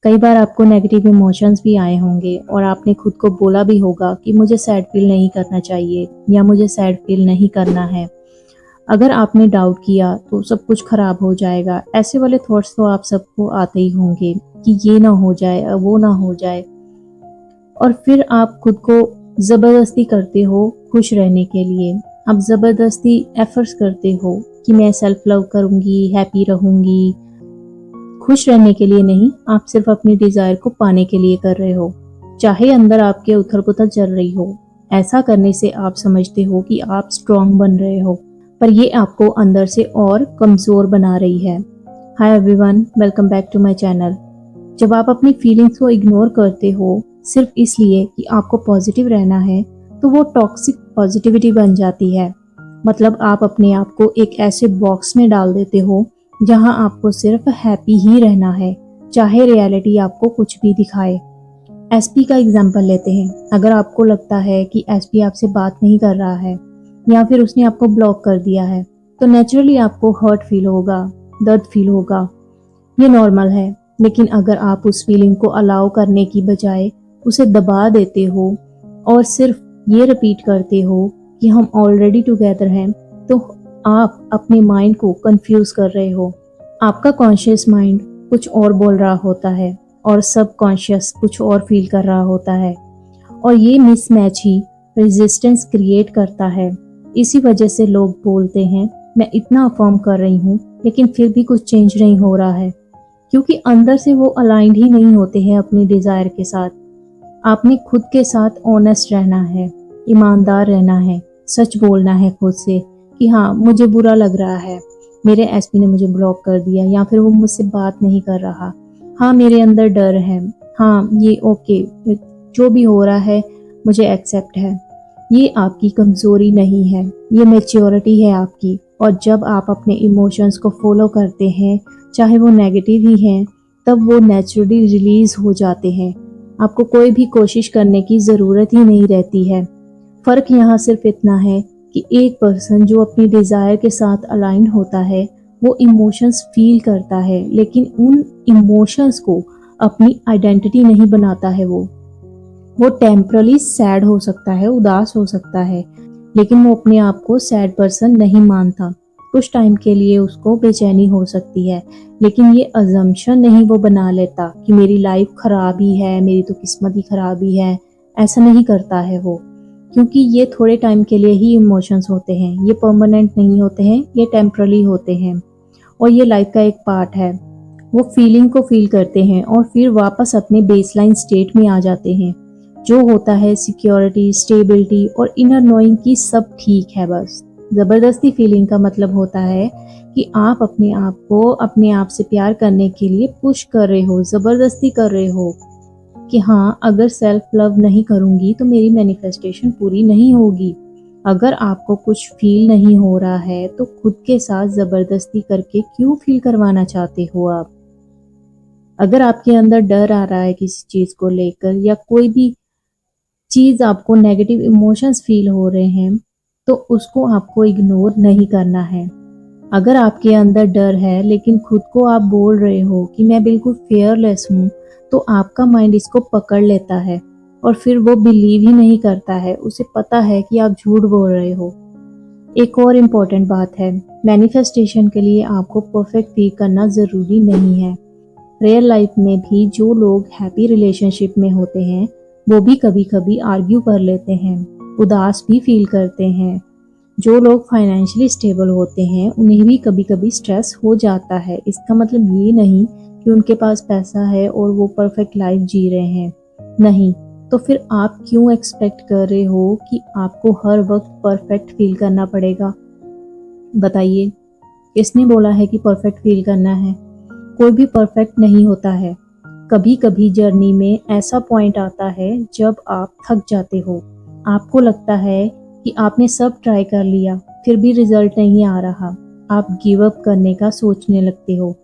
कई बार आपको negative emotions भी आए होंगे और आपने खुद को बोला भी होगा कि मुझे सैड फील नहीं करना चाहिए या मुझे सैड फील नहीं करना है। अगर आपने डाउट किया तो सब कुछ खराब हो जाएगा। ऐसे वाले थॉट्स तो आप सबको आते ही होंगे कि ये ना हो जाए, वो ना हो जाए। और फिर आप खुद को ज़बरदस्ती करते हो खुश रहने के लिए। आप ज़बरदस्ती एफर्ट्स करते हो कि मैं सेल्फ लव करूँगी, हैप्पी रहूँगी। खुश रहने के लिए नहीं, आप सिर्फ अपनी डिज़ायर को पाने के लिए कर रहे हो। चाहे अंदर आपके उथल-पुथल चल रही हो। ऐसा करने से आप समझते हो कि आप स्ट्रॉन्ग बन रहे हो, पर ये आपको अंदर से और कमज़ोर बना रही है। Hi everyone, welcome back to my channel. जब आप अपनी फीलिंग्स को इग्नोर करते हो सिर्फ इसलिए कि आपको पॉजिटिव रहना है, तो वो टॉक्सिक पॉजिटिविटी बन जाती है। मतलब आप अपने आप को एक ऐसे बॉक्स में डाल देते हो जहां आपको सिर्फ हैप्पी ही रहना है, चाहे रियलिटी आपको कुछ भी दिखाए। एसपी का एग्जाम्पल लेते हैं। अगर आपको लगता है कि एसपी आपसे बात नहीं कर रहा है या फिर उसने आपको ब्लॉक कर दिया है, तो नेचुरली आपको हर्ट फील होगा, दर्द फील होगा। ये नॉर्मल है। लेकिन अगर आप उस फीलिंग को अलाउ करने की बजाय उसे दबा देते हो और सिर्फ ये रिपीट करते हो कि हम ऑलरेडी टुगेदर हैं, तो आप अपने माइंड को कंफ्यूज कर रहे हो। आपका कॉन्शियस माइंड कुछ और बोल रहा होता है और सब कॉन्शियस कुछ और फील कर रहा होता है, और ये मिसमैच ही रेजिस्टेंस क्रिएट करता है। इसी वजह से लोग बोलते हैं, मैं इतना अफर्म कर रही हूँ लेकिन फिर भी कुछ चेंज नहीं हो रहा है, क्योंकि अंदर से वो अलाइंड ही नहीं होते हैं अपनी डिजायर के साथ। आपने खुद के साथ ऑनेस्ट रहना है, ईमानदार रहना है, सच बोलना है खुद से कि हाँ, मुझे बुरा लग रहा है, मेरे एसपी ने मुझे ब्लॉक कर दिया या फिर वो मुझसे बात नहीं कर रहा। हाँ, मेरे अंदर डर है। हाँ, ये ओके, जो भी हो रहा है मुझे एक्सेप्ट है। ये आपकी कमजोरी नहीं है, ये मैच्योरिटी है आपकी। और जब आप अपने इमोशंस को फॉलो करते हैं, चाहे वो नेगेटिव ही हैं, तब वो नेचुरली रिलीज हो जाते हैं। आपको कोई भी कोशिश करने की ज़रूरत ही नहीं रहती है। फ़र्क यहाँ सिर्फ इतना है कि एक पर्सन जो अपनी डिज़ायर के साथ अलाइन होता है, वो इमोशंस फील करता है, लेकिन उन इमोशंस को अपनी आइडेंटिटी नहीं बनाता है। वो टेम्परली सैड हो सकता है, उदास हो सकता है, लेकिन वो अपने आप को सैड पर्सन नहीं मानता। कुछ टाइम के लिए उसको बेचैनी हो सकती है, लेकिन ये अजम्पशन नहीं वो बना लेता कि मेरी लाइफ खराब ही है, मेरी तो किस्मत ही खराब ही है। ऐसा नहीं करता है वो, क्योंकि ये थोड़े टाइम के लिए ही इमोशंस होते हैं, ये परमानेंट नहीं होते हैं, ये टेम्परली होते हैं और ये लाइफ का एक पार्ट है। वो फीलिंग को फील करते हैं और फिर वापस अपने बेसलाइन स्टेट में आ जाते हैं, जो होता है सिक्योरिटी, स्टेबिलिटी और इनर नोइंग की सब ठीक है बस। जबरदस्ती फीलिंग का मतलब होता है कि आप अपने आप को अपने आप से प्यार करने के लिए पुश कर रहे हो, जबरदस्ती कर रहे हो कि हाँ, अगर सेल्फ लव नहीं करूंगी तो मेरी मैनिफेस्टेशन पूरी नहीं होगी। अगर आपको कुछ फील नहीं हो रहा है तो खुद के साथ जबरदस्ती करके क्यों फील करवाना चाहते हो आप? अगर आपके अंदर डर आ रहा है किसी चीज को लेकर या कोई भी चीज आपको नेगेटिव इमोशंस फील हो रहे हैं, तो उसको आपको इग्नोर नहीं करना है। अगर आपके अंदर डर है लेकिन खुद को आप बोल रहे हो कि मैं बिल्कुल फेयरलेस हूँ, तो आपका माइंड इसको पकड़ लेता है और फिर वो बिलीव ही नहीं करता है। उसे पता है कि आप झूठ बोल रहे हो। एक और इम्पोर्टेंट बात है, मैनिफेस्टेशन के लिए आपको परफेक्ट फील करना ज़रूरी नहीं है। रियल लाइफ में भी जो लोग हैप्पी रिलेशनशिप में होते हैं, वो भी कभी कभी आर्ग्यू कर लेते हैं, उदास भी फील करते हैं। जो लोग फाइनेंशियली स्टेबल होते हैं, उन्हें भी कभी कभी स्ट्रेस हो जाता है। इसका मतलब ये नहीं कि उनके पास पैसा है और वो परफेक्ट लाइफ जी रहे हैं, नहीं। तो फिर आप क्यों एक्सपेक्ट कर रहे हो कि आपको हर वक्त परफेक्ट फील करना पड़ेगा? बताइए, किसने बोला है कि परफेक्ट फील करना है? कोई भी परफेक्ट नहीं होता है। कभी कभी जर्नी में ऐसा पॉइंट आता है जब आप थक जाते हो, आपको लगता है कि आपने सब ट्राई कर लिया, फिर भी रिजल्ट नहीं आ रहा। आप गिव अप करने का सोचने लगते हो।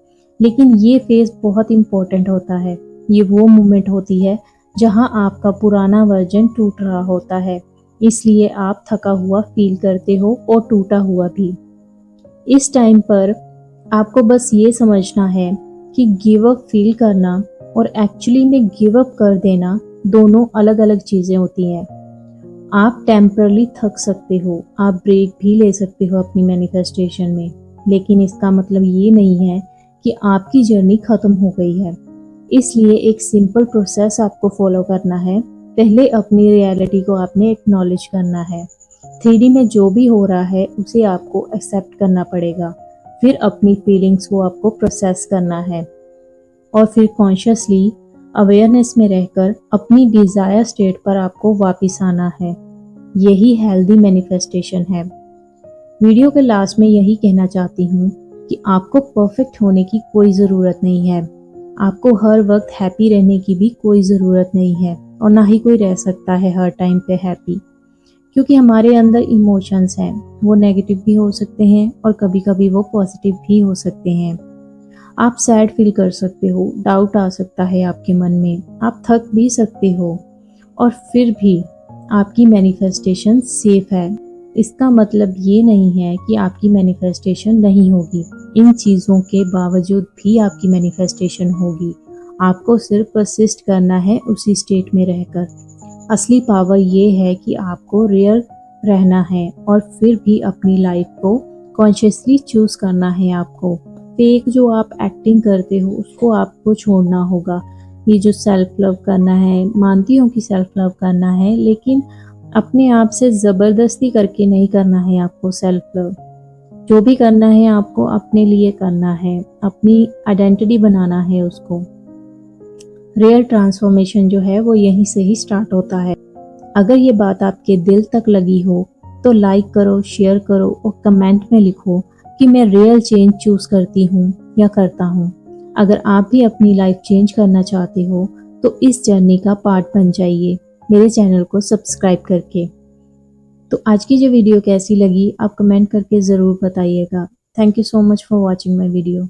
लेकिन ये फेज बहुत इंपॉर्टेंट होता है। ये वो मोमेंट होती है जहां आपका पुराना वर्जन टूट रहा होता है, इसलिए आप थका हुआ फील करते हो और टूटा हुआ भी। इस टाइम पर आपको बस ये समझना है कि गिव अप फील करना और एक्चुअली में गिव अप कर देना दोनों अलग अलग चीज़ें होती हैं। आप टेम्परली थक सकते हो, आप ब्रेक भी ले सकते हो अपनी मैनिफेस्टेशन में, लेकिन इसका मतलब ये नहीं है कि आपकी जर्नी ख़त्म हो गई है। इसलिए एक सिंपल प्रोसेस आपको फॉलो करना है। पहले अपनी रियलिटी को आपने एक्नॉलेज करना है। 3D में जो भी हो रहा है उसे आपको एक्सेप्ट करना पड़ेगा। फिर अपनी फीलिंग्स को आपको प्रोसेस करना है और फिर कॉन्शियसली अवेयरनेस में रहकर अपनी डिज़ायर स्टेट पर आपको वापस आना है। यही हेल्दी मैनिफेस्टेशन है। वीडियो के लास्ट में यही कहना चाहती हूँ कि आपको परफेक्ट होने की कोई ज़रूरत नहीं है। आपको हर वक्त हैप्पी रहने की भी कोई ज़रूरत नहीं है और ना ही कोई रह सकता है हर टाइम पे हैप्पी, क्योंकि हमारे अंदर इमोशंस हैं, वो नेगेटिव भी हो सकते हैं और कभी कभी वो पॉजिटिव भी हो सकते हैं। आप सैड फील कर सकते हो, डाउट आ सकता है आपके मन में, आप थक भी सकते हो, और फिर भी आपकी मैनिफेस्टेशन सेफ है। इसका मतलब ये नहीं है कि आपकी मैनिफेस्टेशन नहीं होगी। इन चीज़ों के बावजूद भी आपकी मैनिफेस्टेशन होगी। आपको सिर्फ परसिस्ट करना है उसी स्टेट में रहकर। असली पावर ये है कि आपको रियल रहना है और फिर भी अपनी लाइफ को कॉन्शियसली चूज करना है। आपको फेक जो आप एक्टिंग करते हो उसको आपको छोड़ना होगा। ये जो सेल्फ लव करना है, मानती हूँ कि सेल्फ लव करना है, लेकिन अपने आप से ज़बरदस्ती करके नहीं करना है आपको सेल्फ लव। जो भी करना है आपको अपने लिए करना है, अपनी आइडेंटिटी बनाना है उसको। रियल ट्रांसफॉर्मेशन जो है वो यहीं से ही स्टार्ट होता है। अगर ये बात आपके दिल तक लगी हो तो लाइक करो, शेयर करो और कमेंट में लिखो कि मैं रियल चेंज चूज करती हूँ या करता हूँ। अगर आप भी अपनी लाइफ चेंज करना चाहते हो तो इस जर्नी का पार्ट बन जाइए मेरे चैनल को सब्सक्राइब करके। तो आज की जो वीडियो कैसी लगी आप कमेंट करके ज़रूर बताइएगा। Thank you so much for watching my video.